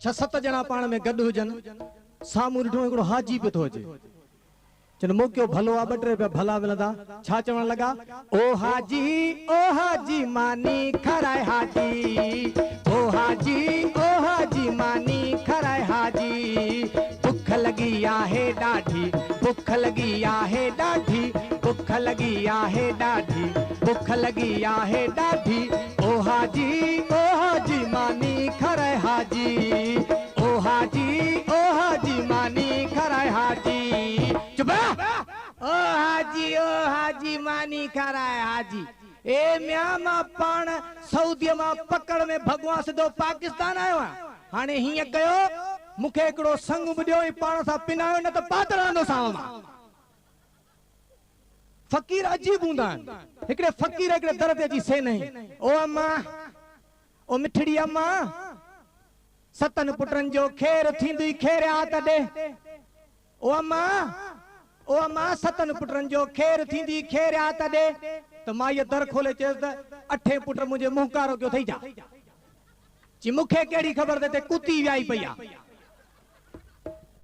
6-7 ॼणा पाण में गॾु हुजनि, साम्हूं ॾिठो हिकिड़ो हाजी पियो थो अचे, चन मोकियो भलो आ, 2-3 रुपया भला मिलंदा। छा चवण लॻा, ओ हाजी मानी खराए हाजी, ओ हाजी मानी खराए हाजी, भुख लगी आहे ॾाढी, भुख लगी आहे ॾाढी, भुख लगी आहे ॾाढी, भुख लगी आहे ॾाढी, ओ हाजी मानी खराए हाजी, ओ हाजी मानी खराए हाजी। चुप, ओ हाजी मानी खराए हाजी। ए म्या मां पाण सऊदी मां पकड़ में भगवान सिधो पाकिस्तान आयो आहियां। हाणे हीअं कयो, मूंखे हिकिड़ो संग बि ॾियो, पाण सां पिनायो, न त पातल रहंदोसांव मां। फ़कीर अजीब हूंदा आहिनि। हिकिड़े फ़कीर हिकिड़े दर ते अची से नहीं, ओ अम्मा, ओ मिठड़ी अम्मा, 7 पुटनि जो खेर थींदी खेरियात ॾे। ओ अम्मा 7 पुटनि जो खेर थींदी खेरियात ॾे। त मां इहा दर खोले चयसि त 8 पुट मुंहिंजे मुंहकारो कयो थई जा। जी मूंखे कहिड़ी ख़बर ते कुती वियाई पई आहे।